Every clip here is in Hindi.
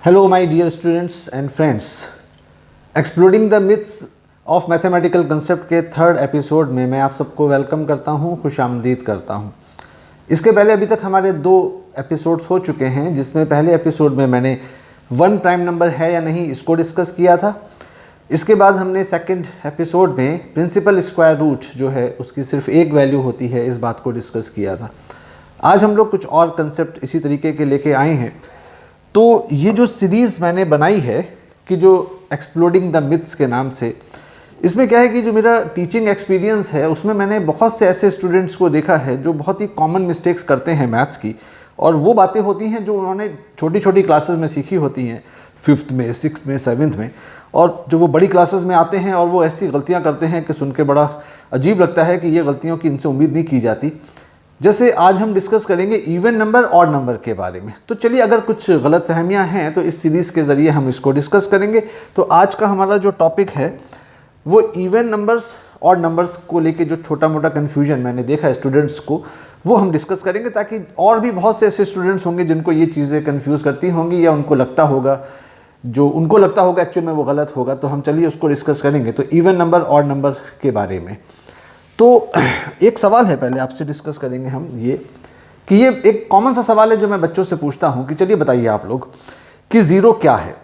Hello my dear students and friends, exploring the myths of mathematical concept के थर्ड एपिसोड में मैं आप सबको वेलकम करता हूँ, खुशामदीद करता हूँ। इसके पहले अभी तक हमारे 2 एपिसोड्स हो चुके हैं, जिसमें पहले एपिसोड में मैंने 1 प्राइम नंबर है या नहीं इसको डिस्कस किया था। इसके बाद हमने सेकंड एपिसोड में प्रिंसिपल स्क्वायर रूट जो है उसकी सिर्फ एक वैल्यू होती है, इस बात को डिस्कस किया था। आज हम लोग कुछ और कंसेप्ट इसी तरीके के लेके आए हैं। तो ये जो सीरीज़ मैंने बनाई है कि जो एक्सप्लोरिंग द मिथ्स के नाम से, इसमें क्या है कि जो मेरा टीचिंग एक्सपीरियंस है उसमें मैंने बहुत से ऐसे स्टूडेंट्स को देखा है जो बहुत ही कॉमन मिस्टेक्स करते हैं मैथ्स की, और वो बातें होती हैं जो उन्होंने छोटी छोटी क्लासेस में सीखी होती हैं, 5th में, 6th में, 7th में, और जो वो बड़ी क्लासेस में आते हैं और वो ऐसी गलतियाँ करते हैं कि सुन के बड़ा अजीब लगता है कि ये गलतियों की इनसे उम्मीद नहीं की जाती। जैसे आज हम डिस्कस करेंगे इवन नंबर ऑड नंबर के बारे में। तो चलिए, अगर कुछ गलतफहमियां हैं तो इस सीरीज़ के ज़रिए हम इसको डिस्कस करेंगे। तो आज का हमारा जो टॉपिक है वो इवन नंबर्स ऑड नंबर्स को लेके जो छोटा मोटा कन्फ्यूजन मैंने देखा है स्टूडेंट्स को, वो हम डिस्कस करेंगे, ताकि और भी बहुत से ऐसे स्टूडेंट्स होंगे जिनको ये चीज़ें कन्फ्यूज़ करती होंगी या उनको लगता होगा, जो उनको लगता होगा एक्चुअल में वो गलत होगा। तो हम चलिए उसको डिस्कस करेंगे। तो इवन नंबर ऑड नंबर के बारे में तो एक सवाल है, पहले आपसे डिस्कस करेंगे हम ये कि ये एक कॉमन सा सवाल है जो मैं बच्चों से पूछता हूँ कि चलिए बताइए आप लोग कि ज़ीरो क्या है।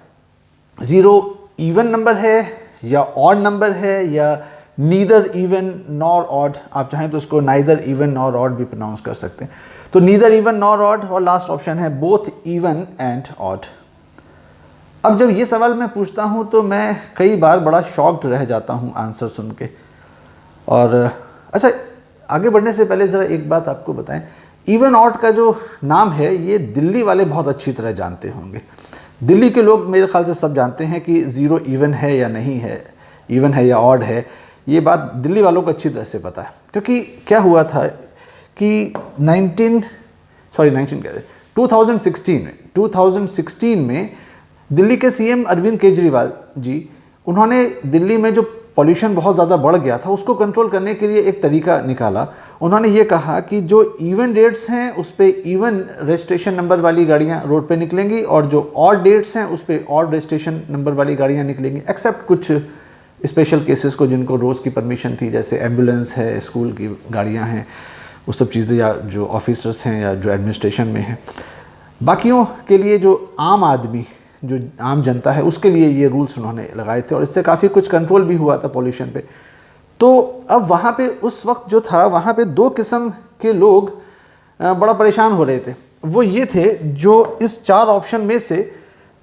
ज़ीरो इवन नंबर है या ऑड नंबर है या नीदर इवन नॉर ऑड, आप चाहें तो उसको नाइदर इवन नॉर ऑड भी प्रोनाउंस कर सकते हैं। तो नीदर इवन नॉर ऑड, और लास्ट ऑप्शन है बोथ इवन एंड ऑड। अब जब ये सवाल मैं पूछता हूँ तो मैं कई बार बड़ा शॉक्ड रह जाता हूँ आंसर सुन के। और अच्छा, आगे बढ़ने से पहले ज़रा एक बात आपको बताएं, इवन ऑड का जो नाम है ये दिल्ली वाले बहुत अच्छी तरह जानते होंगे। दिल्ली के लोग मेरे ख्याल से सब जानते हैं कि ज़ीरो इवन है या नहीं है, इवन है या ऑड है। ये बात दिल्ली वालों को अच्छी तरह से पता है, क्योंकि क्या हुआ था कि 2016 में दिल्ली के सीएम अरविंद केजरीवाल जी, उन्होंने दिल्ली में जो पॉल्यूशन बहुत ज़्यादा बढ़ गया था उसको कंट्रोल करने के लिए एक तरीका निकाला। उन्होंने ये कहा कि जो इवन डेट्स हैं उस पे इवन रजिस्ट्रेशन नंबर वाली गाड़ियाँ रोड पे निकलेंगी, और जो ऑड डेट्स हैं उस पे ऑड रजिस्ट्रेशन नंबर वाली गाड़ियाँ निकलेंगी, एक्सेप्ट कुछ स्पेशल केसेस को जिनको रोज़ की परमिशन थी, जैसे एम्बुलेंस है, स्कूल की गाड़ियाँ हैं, वो सब चीज़ें, या जो ऑफिसर्स हैं या जो एडमिनिस्ट्रेशन में हैं। बाकियों के लिए जो आम आदमी, जो आम जनता है, उसके लिए ये रूल्स उन्होंने लगाए थे, और इससे काफ़ी कुछ कंट्रोल भी हुआ था पॉल्यूशन पे। तो अब वहाँ पे उस वक्त जो था, वहाँ पे 2 किस्म के लोग बड़ा परेशान हो रहे थे। वो ये थे जो इस 4 ऑप्शन में से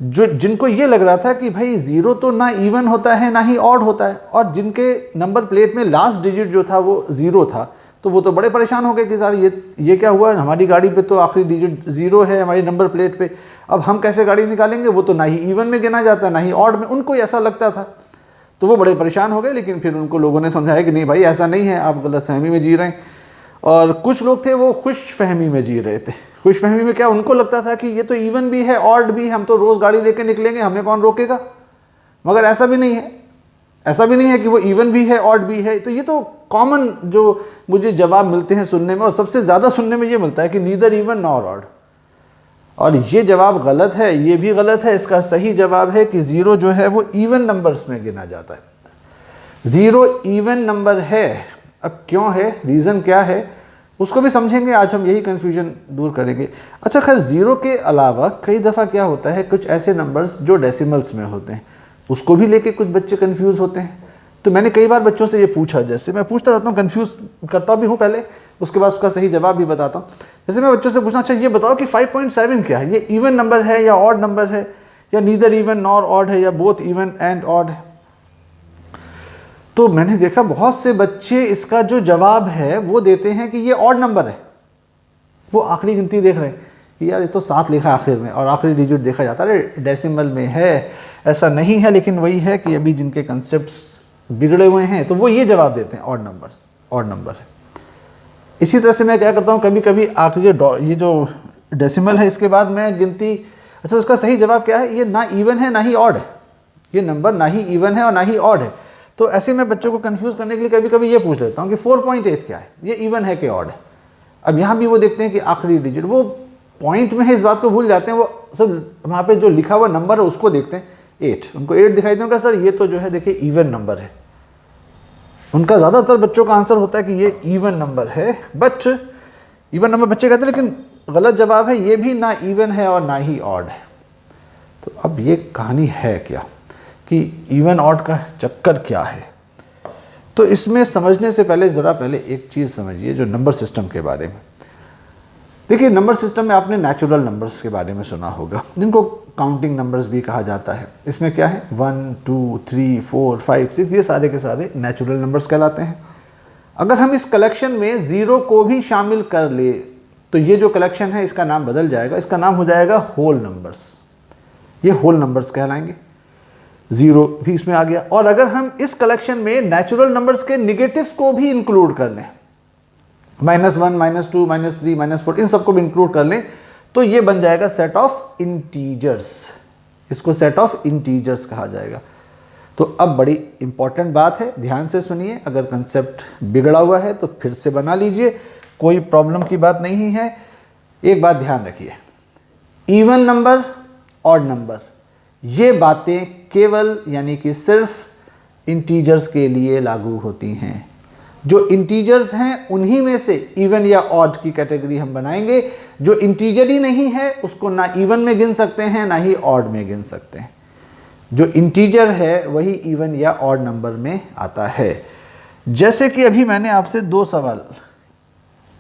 जो जिनको ये लग रहा था कि भाई ज़ीरो तो ना इवन होता है ना ही ऑड होता है, और जिनके नंबर प्लेट में लास्ट डिजिट जो था वो ज़ीरो था, तो वो तो बड़े परेशान हो गए कि सर ये क्या हुआ, हमारी गाड़ी पे तो आखिरी डिजिट ज़ीरो है हमारी नंबर प्लेट पे, अब हम कैसे गाड़ी निकालेंगे, वो तो ना ही इवन में गिना जाता ना ही ऑड में। उनको ऐसा लगता था, तो वो बड़े परेशान हो गए। लेकिन फिर उनको लोगों ने समझाया कि नहीं भाई, ऐसा नहीं है, आप गलतफहमी में जी रहे हैं। और कुछ लोग थे वो खुश फहमी में जी रहे थे। खुश फहमी में क्या, उनको लगता था कि ये तो इवन भी है ऑड भी, हम तो रोज़ गाड़ी लेके निकलेंगे, हमें कौन रोकेगा। मगर ऐसा भी नहीं है, ऐसा भी नहीं है कि वो इवन भी है ऑड भी है। तो ये तो कॉमन जो मुझे जवाब मिलते हैं सुनने में, और सबसे ज़्यादा सुनने में ये मिलता है कि नीदर इवन नॉर ऑड, और ये जवाब गलत है, ये भी गलत है। इसका सही जवाब है कि ज़ीरो जो है वो इवन नंबर्स में गिना जाता है। ज़ीरो इवन नंबर है। अब क्यों है, रीज़न क्या है, उसको भी समझेंगे आज हम, यही कन्फ्यूजन दूर करेंगे। अच्छा, खैर ज़ीरो के अलावा कई दफ़ा क्या होता है, कुछ ऐसे नंबर्स जो डेसिमल्स में होते हैं, उसको भी लेके कुछ बच्चे कंफ्यूज होते हैं। तो मैंने कई बार बच्चों से ये पूछा, जैसे मैं पूछता रहता हूँ, कंफ्यूज करता भी हूँ पहले, उसके बाद उसका सही जवाब भी बताता हूँ। जैसे मैं बच्चों से पूछना, अच्छा ये बताओ कि 5.7 क्या है, ये इवन नंबर है या ऑड नंबर है, या नीदर इवन नॉर ऑड है, या बोथ इवन एंड ऑड है। तो मैंने देखा बहुत से बच्चे इसका जो जवाब है वो देते हैं कि ये ऑड नंबर है। वो आखिरी गिनती देख रहे हैं कि यार ये तो 7 लिखा आखिर में, और आखिरी डिजिट देखा जाता है, अरे डेसिमल में है, ऐसा नहीं है। लेकिन वही है कि अभी जिनके कंसेप्ट्स बिगड़े हुए हैं तो वो ये जवाब देते हैं ऑड नंबर है। इसी तरह से मैं क्या करता हूँ, कभी कभी आखिरी ये जो डेसिमल है इसके बाद मैं गिनती, अच्छा उसका सही जवाब क्या है, ये ना इवन है ना ही ऑड है, ये नंबर ना ही इवन है और ना ही ऑड है। तो ऐसे मैं बच्चों को कंफ्यूज करने के लिए कभी कभी ये पूछ लेता हूँ कि 4.8 क्या है, ये इवन है कि ऑड है। अब यहाँ भी वो देखते हैं कि आखिरी डिजिट, वो पॉइंट में है इस बात को भूल जाते हैं, वो सब वहाँ पे जो लिखा हुआ नंबर है उसको देखते हैं। 8, उनको 8 दिखाई देगा, सर ये तो जो है देखिए इवन नंबर है। उनका ज़्यादातर बच्चों का आंसर होता है कि ये इवन नंबर है, बट इवन नंबर बच्चे कहते हैं, लेकिन गलत जवाब है, ये भी ना इवन है और ना ही ऑड है। तो अब ये कहानी है क्या कि इवन ऑड का चक्कर क्या है? तो इसमें समझने से पहले ज़रा पहले एक चीज़ समझिए जो नंबर सिस्टम के बारे में। देखिए, नंबर सिस्टम में आपने नेचुरल नंबर्स के बारे में सुना होगा, जिनको काउंटिंग नंबर्स भी कहा जाता है। इसमें क्या है, 1 2 3 4 5 6, ये सारे के सारे नेचुरल नंबर्स कहलाते हैं। अगर हम इस कलेक्शन में ज़ीरो को भी शामिल कर ले तो ये जो कलेक्शन है इसका नाम बदल जाएगा, इसका नाम हो जाएगा होल नंबर्स। ये होल नंबर्स कहलाएंगे, ज़ीरो भी इसमें आ गया। और अगर हम इस कलेक्शन में नेचुरल नंबर्स के निगेटिव्स को भी इंक्लूड कर लें, -1 -2 -3 -4, इन सबको भी इंक्लूड कर लें, तो ये बन जाएगा सेट ऑफ इंटीजर्स। इसको सेट ऑफ इंटीजर्स कहा जाएगा। तो अब बड़ी इंपॉर्टेंट बात है, ध्यान से सुनिए। अगर कंसेप्ट बिगड़ा हुआ है तो फिर से बना लीजिए, कोई प्रॉब्लम की बात नहीं है। एक बात ध्यान रखिए, इवन नंबर, ऑड नंबर, ये बातें केवल यानी कि सिर्फ इंटीजर्स के लिए लागू होती हैं। जो इंटीजर्स हैं उन्हीं में से इवन या ऑड की कैटेगरी हम बनाएंगे। जो इंटीजर ही नहीं है उसको ना इवन में गिन सकते हैं ना ही ऑड में गिन सकते हैं। जो इंटीजर है वही इवन या ऑड नंबर में आता है। जैसे कि अभी मैंने आपसे दो सवाल,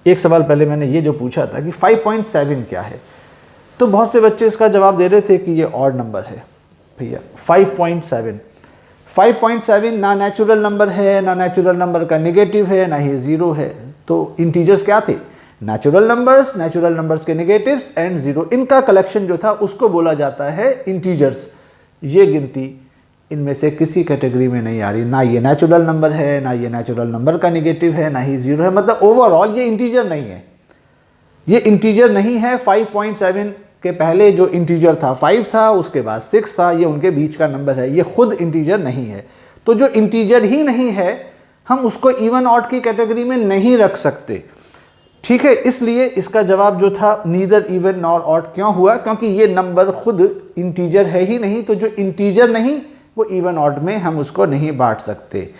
एक सवाल पहले मैंने ये जो पूछा था कि 5.7 क्या है, तो बहुत से बच्चे इसका जवाब दे रहे थे कि ये ऑड नंबर है। भैया 5.7 ना नेचुरल नंबर है, ना नेचुरल नंबर का निगेटिव है, ना ही ज़ीरो है। तो इंटीजर्स क्या थे, नेचुरल नंबर्स के निगेटिव्स एंड ज़ीरो, इनका कलेक्शन जो था उसको बोला जाता है इंटीजर्स। ये गिनती इनमें से किसी कैटेगरी में नहीं आ रही, ना ये नेचुरल नंबर है, ना ये नेचुरल नंबर का निगेटिव है, ना ही ज़ीरो है। मतलब ओवरऑल ये इंटीजर नहीं है, ये इंटीजर नहीं है। 5.7 के पहले जो इंटीजर था 5 था, उसके बाद 6 था, ये उनके बीच का नंबर है, ये खुद इंटीजर नहीं है। तो जो इंटीजर ही नहीं है हम उसको इवन ऑड की कैटेगरी में नहीं रख सकते, ठीक है। इसलिए इसका जवाब जो था नीदर इवन नॉर ऑड क्यों हुआ, क्योंकि ये नंबर खुद इंटीजर है ही नहीं। तो जो इंटीजर नहीं वो इवन ऑड में हम उसको नहीं बांट सकते।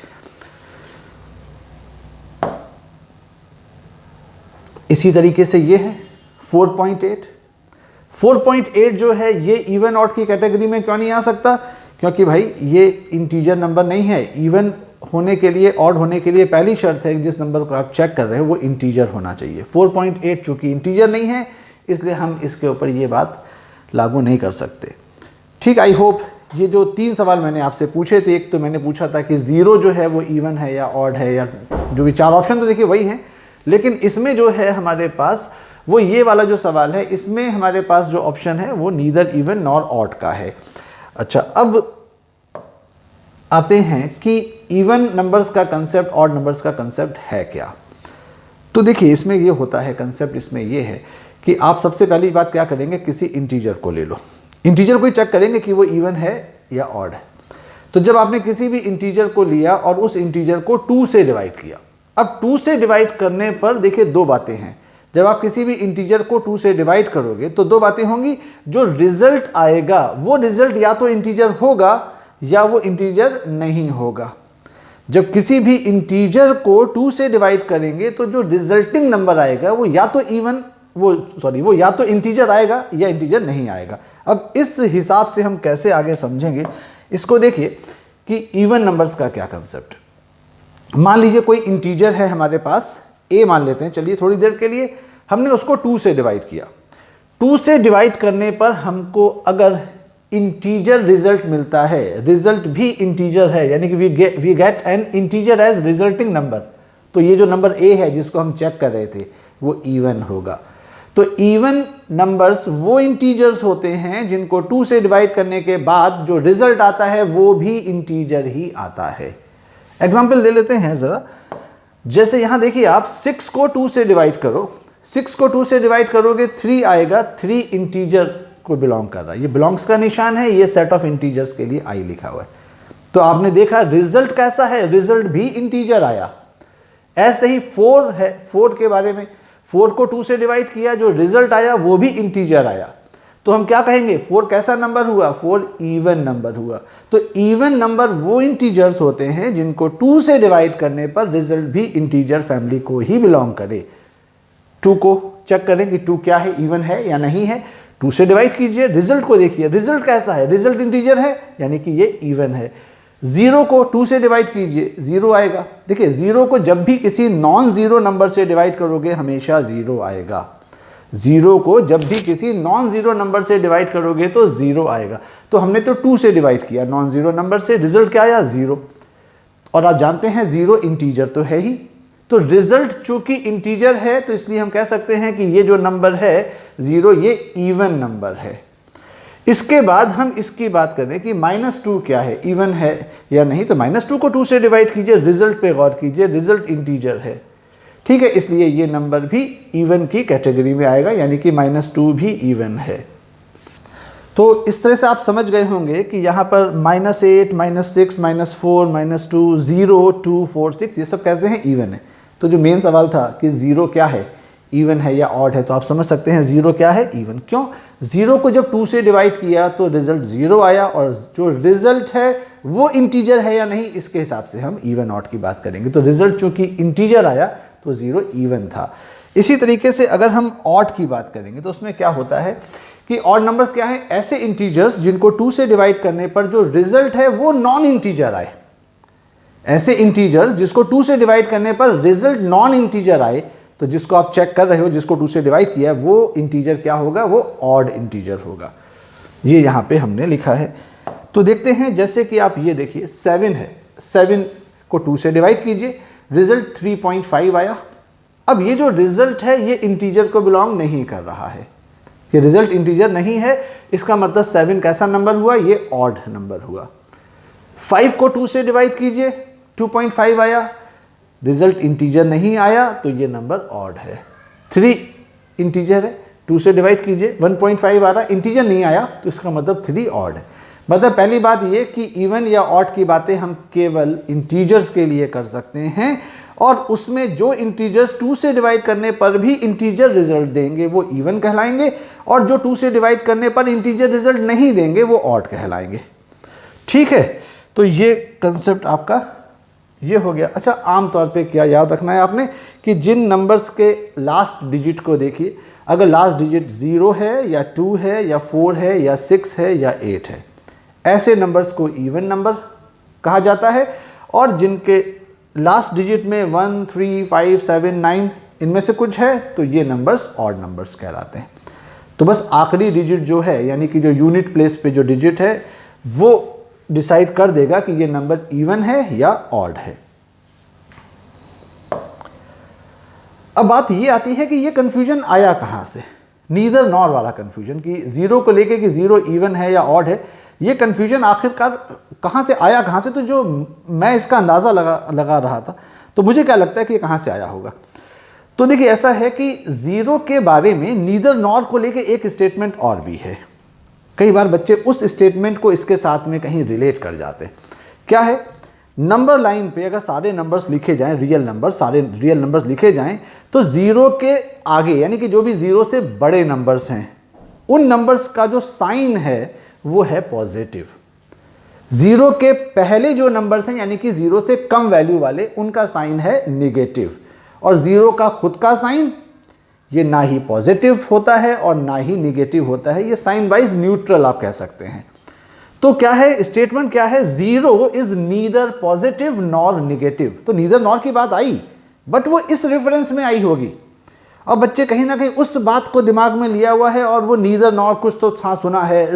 इसी तरीके से ये है 4.8 जो है ये इवन ऑड की कैटेगरी में क्यों नहीं आ सकता, क्योंकि भाई ये इंटीजर नंबर नहीं है। इवन होने के लिए, ऑड होने के लिए पहली शर्त है कि जिस नंबर को आप चेक कर रहे हो वो इंटीजर होना चाहिए। 4.8 चूंकि इंटीजर नहीं है इसलिए हम इसके ऊपर ये बात लागू नहीं कर सकते, ठीक। आई होप ये जो 3 सवाल मैंने आपसे पूछे थे, एक तो मैंने पूछा था कि ज़ीरो जो है वो इवन है या ऑड है, या जो भी 4 ऑप्शन तो देखिए वही हैं, लेकिन इसमें जो है हमारे पास वो ये वाला जो सवाल है, इसमें हमारे पास जो ऑप्शन है वो नीदर इवन नॉर ऑड का है। अच्छा, अब आते हैं कि इवन नंबर्स का कंसेप्ट, ऑड नंबर्स का कंसेप्ट है क्या। तो देखिए इसमें ये होता है, कंसेप्ट इसमें ये है कि आप सबसे पहली बात क्या करेंगे, किसी इंटीजर को ले लो, इंटीजर को ही चेक करेंगे कि वो इवन है या ऑड है। तो जब आपने किसी भी इंटीजर को लिया और उस इंटीजर को 2 से डिवाइड किया, अब 2 से डिवाइड करने पर देखिए 2 बातें हैं। जब आप किसी भी इंटीजर को 2 से डिवाइड करोगे तो 2 बातें होंगी। जो रिजल्ट आएगा वो रिजल्ट या तो इंटीजर होगा या वो इंटीजर नहीं होगा। जब किसी भी इंटीजर को 2 से डिवाइड करेंगे तो जो रिजल्टिंग नंबर आएगा वो या तो वो या तो इंटीजर आएगा या इंटीजर नहीं आएगा। अब इस हिसाब से हम कैसे आगे समझेंगे इसको देखिए कि इवन नंबर्स का क्या कंसेप्ट। मान लीजिए कोई इंटीजर है हमारे पास, a मान लेते हैं, चलिए थोड़ी देर के लिए, हमने उसको 2 से डिवाइड किया। 2 से डिवाइड करने पर हमको अगर इंटीजर रिजल्ट मिलता है, रिजल्ट भी इंटीजर है, यानी कि we get an integer as resulting number, तो ये जो नंबर a है जिसको हम चेक कर रहे थे वो इवन होगा। तो इवन नंबर्स वो इंटीजर्स होते हैं जिनको 2 से डिवाइड करने के बाद जो रिजल्ट आता है वो भी इंटीजर ही आता है। एग्जाम्पल दे लेते हैं ज़रा, जैसे यहाँ देखिए आप 6 को 2 से डिवाइड करो, 6 को 2 से डिवाइड करोगे 3 आएगा, 3 इंटीजर को बिलोंग कर रहा है, ये बिलोंग्स का निशान है, ये सेट ऑफ इंटीजर्स के लिए आई लिखा हुआ है। तो आपने देखा रिजल्ट कैसा है, रिजल्ट भी इंटीजर आया। ऐसे ही 4 है, 4 के बारे में, 4 को 2 से डिवाइड किया, जो रिजल्ट आया वो भी इंटीजर आया, तो हम क्या कहेंगे 4 कैसा नंबर हुआ, 4 इवन नंबर हुआ। तो इवन नंबर वो इंटीजर्स होते हैं जिनको 2 से डिवाइड करने पर रिजल्ट भी इंटीजर फैमिली को ही बिलोंग करे। 2 को चेक करें कि 2 क्या है, इवन है या नहीं है। 2 से डिवाइड कीजिए, रिजल्ट को देखिए, रिजल्ट कैसा है, रिजल्ट इंटीजर है यानी कि ये इवन है। 0 को 2 से डिवाइड कीजिए, 0 आएगा। देखिए 0 को जब भी किसी नॉन ज़ीरो नंबर से डिवाइड करोगे हमेशा 0 आएगा। 0 को जब भी किसी नॉन ज़ीरो नंबर से डिवाइड करोगे तो 0 आएगा। तो हमने तो 2 से डिवाइड किया नॉन ज़ीरो नंबर से, रिजल्ट क्या आया 0। और आप जानते हैं 0 इंटीजर तो है ही, तो रिजल्ट चूंकि इंटीजर है तो इसलिए हम कह सकते हैं कि ये जो नंबर है 0 ये इवन नंबर है। इसके बाद हम इसकी बात करें कि -2 क्या है, इवन है या नहीं। तो -2 को 2 से डिवाइड कीजिए, रिजल्ट पे गौर कीजिए, रिजल्ट इंटीजर है, ठीक है, इसलिए ये नंबर भी इवन की कैटेगरी में आएगा, यानी कि -2 भी इवन है। तो इस तरह से आप समझ गए होंगे कि यहाँ पर -8, -6, -4, -2, 0, 2, 4, 6 ये सब कैसे हैं, इवन है। तो जो मेन सवाल था कि 0 क्या है, इवन है या ऑड है, तो आप समझ सकते हैं 0 क्या है, इवन। क्यों, 0 को जब 2 से डिवाइड किया तो रिजल्ट 0 आया, और जो रिजल्ट है वो इंटीजर है या नहीं इसके हिसाब से हम इवन ऑड की बात करेंगे। तो रिजल्ट चूंकि इंटीजर आया तो 0 इवन था। इसी तरीके से अगर हम ऑड की बात करेंगे तो उसमें क्या होता है कि ऑड नंबर्स क्या है, ऐसे इंटीजर्स जिनको 2 से डिवाइड करने पर जो रिजल्ट है वो नॉन इंटीजर आए। ऐसे इंटीजर्स जिसको 2 से डिवाइड करने पर रिजल्ट नॉन इंटीजर आए, तो जिसको आप चेक कर रहे हो जिसको 2 से डिवाइड किया वो इंटीजर क्या होगा, वो ऑड इंटीजर होगा। ये यहाँ पे हमने लिखा है। तो देखते हैं, जैसे कि आप ये देखिए 7 है, 7 को 2 से डिवाइड कीजिए, रिजल्ट 3.5 आया। अब ये जो रिजल्ट है ये इंटीजर को बिलोंग नहीं कर रहा है, ये रिजल्ट इंटीजर नहीं है, इसका मतलब 7 कैसा नंबर हुआ, ये ऑड नंबर हुआ। 5 को 2 से डिवाइड कीजिए, 2.5 आया, रिजल्ट इंटीजर नहीं आया तो ये नंबर ऑड है। 3 इंटीजर है, 2 से डिवाइड कीजिए, 1.5 आ रहा, इंटीजर नहीं आया तो इसका मतलब 3 ऑड है। मतलब पहली बात ये कि इवन या ऑड की बातें हम केवल इंटीजर्स के लिए कर सकते हैं, और उसमें जो इंटीजर्स 2 से डिवाइड करने पर भी इंटीजर रिजल्ट देंगे वो इवन कहलाएंगे, और जो 2 से डिवाइड करने पर इंटीजर रिजल्ट नहीं देंगे वो ऑड कहलाएंगे। ठीक है, तो ये कंसेप्ट आपका ये हो गया। अच्छा, आमतौर पे क्या याद रखना है आपने कि जिन नंबर्स के लास्ट डिजिट को देखिए, अगर लास्ट डिजिट 0 है या 2 है या 4 है या 6 है या 8 है, ऐसे नंबर्स को इवन नंबर कहा जाता है, और जिनके लास्ट डिजिट में 1, 3, 5, 7, 9 इनमें से कुछ है तो ये नंबर्स ऑड नंबर्स कहलाते हैं। तो बस आखिरी डिजिट जो है, यानी कि जो यूनिट प्लेस पे जो डिजिट है वो डिसाइड कर देगा कि ये नंबर इवन है या ऑड है। अब बात ये आती है कि ये कंफ्यूजन आया कहाँ से, नीदर नॉर वाला कंफ्यूजन, कि 0 को लेके कि 0 इवन है या ऑड है, ये कंफ्यूजन आखिरकार कहाँ से आया, कहाँ से। तो जो मैं इसका अंदाज़ा लगा रहा था, तो मुझे क्या लगता है कि ये कहाँ से आया होगा। तो देखिए ऐसा है कि 0 के बारे में नीदर नॉर को लेके एक स्टेटमेंट और भी है। कई बार बच्चे उस स्टेटमेंट को इसके साथ में कहीं रिलेट कर जाते हैं। क्या है, नंबर लाइन पे अगर सारे नंबर्स लिखे जाएं, रियल नंबर, सारे रियल नंबर्स लिखे जाएं, तो 0 के आगे यानी कि जो भी 0 से बड़े नंबर्स हैं उन नंबर्स का जो साइन है वो है पॉजिटिव। 0 के पहले जो नंबर्स हैं यानी कि 0 से कम वैल्यू वाले, उनका साइन है निगेटिव, और 0 का खुद का साइन ये ना ही पॉजिटिव होता है और ना ही निगेटिव होता है, ये साइन वाइज न्यूट्रल आप कह सकते हैं। तो क्या है, स्टेटमेंट क्या है, 0 is neither positive nor negative. तो नीदर नॉर की बात आई, बट वो इस रेफरेंस में आई होगी, और बच्चे कहीं ना कहीं उस बात को दिमाग में लिया हुआ है, और वो नीदर नॉर कुछ तो था, सुना है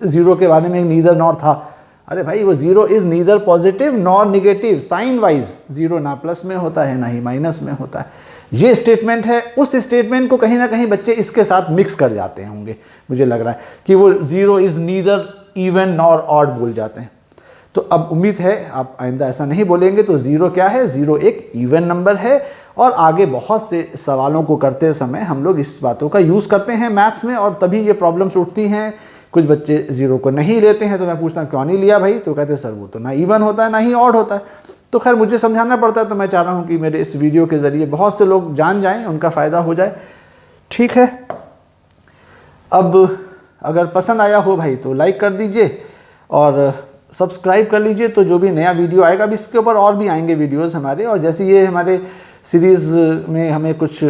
0 के बारे में नीदर नॉर था। अरे भाई, वो 0 is neither positive nor negative, sign wise 0 ना प्लस में होता है ना ही माइनस में होता है। ये स्टेटमेंट है। उस स्टेटमेंट को कहीं ना कहीं बच्चे इसके साथ मिक्स कर जाते होंगे, मुझे लग रहा है कि वो 0 is neither even nor odd बोल जाते हैं। तो अब उम्मीद है आप आइंदा ऐसा नहीं बोलेंगे। तो 0 क्या है, 0 एक इवन नंबर है, और आगे बहुत से सवालों को करते समय हम लोग इस बातों का यूज़ करते हैं मैथ्स में, और तभी ये प्रॉब्लम्स उठती हैं। कुछ बच्चे 0 को नहीं लेते हैं, तो मैं पूछता हूँ क्यों नहीं लिया भाई, तो कहते हैं सर वो तो ना इवन होता है ना ही ऑड होता है। तो खैर मुझे समझाना पड़ता है, तो मैं चाह रहा हूँ कि मेरे इस वीडियो के ज़रिए बहुत से लोग जान जाएं, उनका फ़ायदा हो जाए। ठीक है, अब अगर पसंद आया हो भाई तो लाइक कर दीजिए और सब्सक्राइब कर लीजिए, तो जो भी नया वीडियो आएगा, अभी इसके ऊपर और भी आएंगे वीडियोस हमारे, और जैसे ये हमारे सीरीज़ में हमें कुछ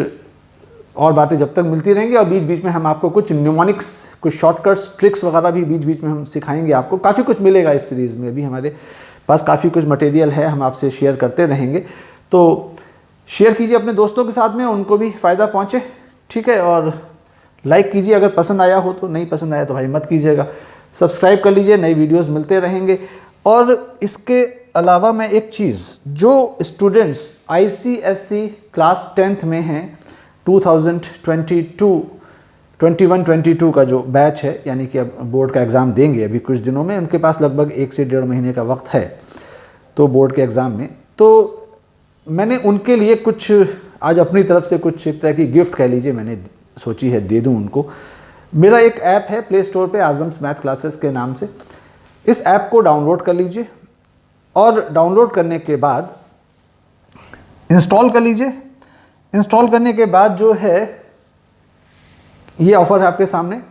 और बातें जब तक मिलती रहेंगी, और बीच बीच में हम आपको कुछ न्यूमोनिक्स, कुछ शॉर्टकट्स, ट्रिक्स वगैरह भी बीच बीच में हम सिखाएंगे आपको। काफ़ी कुछ मिलेगा इस सीरीज़ में, भी हमारे पास काफ़ी कुछ मटेरियल है, हम आपसे शेयर करते रहेंगे। तो शेयर कीजिए अपने दोस्तों के साथ में, उनको भी फ़ायदा पहुँचे। ठीक है, और लाइक कीजिए अगर पसंद आया हो तो, नहीं पसंद आया तो भाई मत कीजिएगा। सब्सक्राइब कर लीजिए, नई वीडियोस मिलते रहेंगे। और इसके अलावा मैं एक चीज़, जो स्टूडेंट्स ICSE क्लास 10th में हैं, 2021-22 का जो बैच है, यानी कि अब बोर्ड का एग्ज़ाम देंगे अभी कुछ दिनों में, उनके पास लगभग 1 से 1.5 महीने का वक्त है तो बोर्ड के एग्ज़ाम में, तो मैंने उनके लिए कुछ आज अपनी तरफ से कुछ एक तरह की गिफ्ट कह लीजिए मैंने सोची है दे दूं उनको। मेरा एक ऐप है प्ले स्टोर पे, आज़म्स मैथ क्लासेस के नाम से। इस ऐप को डाउनलोड कर लीजिए और डाउनलोड करने के बाद इंस्टॉल कर लीजिए। इंस्टॉल करने के बाद जो है, ये ऑफ़र है आपके सामने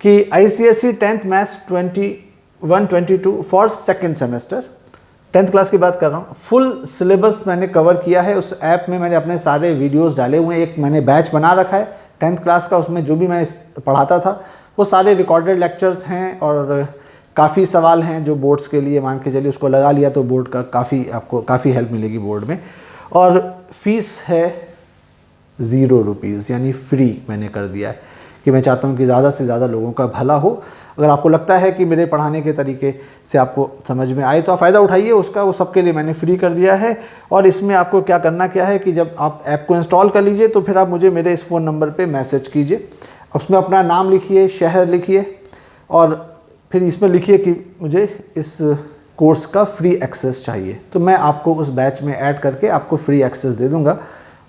कि ICSE 10th maths 21-22 for second semester, 10th class की बात कर रहा हूँ। फुल सिलेबस मैंने कवर किया है उस ऐप में, मैंने अपने सारे वीडियोस डाले हुए हैं। एक मैंने बैच बना रखा है 10th क्लास का, उसमें जो भी मैंने पढ़ाता था वो सारे रिकॉर्डेड लेक्चर्स हैं, और काफ़ी सवाल हैं जो बोर्ड्स के लिए, मान के चलिए उसको लगा लिया तो बोर्ड का काफ़ी, आपको काफ़ी हेल्प मिलेगी बोर्ड में। और फीस है 0 रुपीज़, यानी फ्री मैंने कर दिया है, कि मैं चाहता हूँ कि ज़्यादा से ज़्यादा लोगों का भला हो। अगर आपको लगता है कि मेरे पढ़ाने के तरीके से आपको समझ में आए तो आप फ़ायदा उठाइए उसका, वो सबके लिए मैंने फ्री कर दिया है। और इसमें आपको क्या करना क्या है कि जब आप ऐप को इंस्टॉल कर लीजिए तो फिर आप मुझे मेरे इस फ़ोन नंबर पे मैसेज कीजिए, उसमें अपना नाम लिखिए, शहर लिखिए, और फिर इसमें लिखिए कि मुझे इस कोर्स का फ्री एक्सेस चाहिए, तो मैं आपको उस बैच में ऐड करके आपको फ्री एक्सेस दे दूँगा।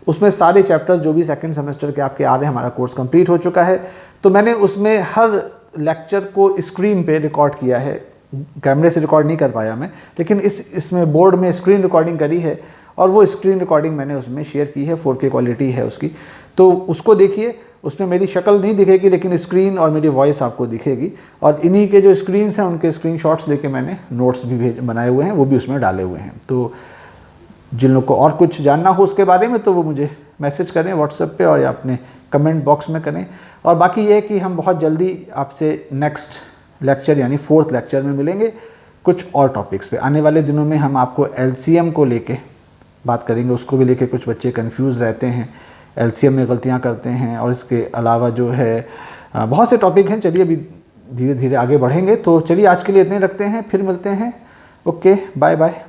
उसमें सारे चैप्टर्स जो भी सेकंड सेमेस्टर के आपके आ रहे हैं, हमारा कोर्स कंप्लीट हो चुका है, तो मैंने उसमें हर लेक्चर को स्क्रीन पे रिकॉर्ड किया है। कैमरे से रिकॉर्ड नहीं कर पाया मैं, लेकिन इसमें बोर्ड में स्क्रीन रिकॉर्डिंग करी है, और वो स्क्रीन रिकॉर्डिंग मैंने उसमें शेयर की है, 4K क्वालिटी है उसकी, तो उसको देखिए। उसमें मेरी शक्ल नहीं दिखेगी, लेकिन स्क्रीन और मेरी वॉइस आपको दिखेगी, और इन्हीं के जो स्क्रीन्स हैं उनके स्क्रीनशॉट्स लेके मैंने नोट्स भी बनाए हुए हैं, वो भी उसमें डाले हुए हैं। तो जिन लोग को और कुछ जानना हो उसके बारे में तो वो मुझे मैसेज करें व्हाट्सएप पे, और या अपने कमेंट बॉक्स में करें। और बाकी ये है कि हम बहुत जल्दी आपसे नेक्स्ट लेक्चर यानी 4th लेक्चर में मिलेंगे कुछ और टॉपिक्स पे। आने वाले दिनों में हम आपको LCM को लेके बात करेंगे, उसको भी लेके कुछ बच्चे कंफ्यूज रहते हैं, LCM में गलतियां करते हैं, और इसके अलावा जो है बहुत से टॉपिक हैं। चलिए अभी धीरे धीरे आगे बढ़ेंगे, तो चलिए आज के लिए इतने रखते हैं, फिर मिलते हैं। Okay, bye bye.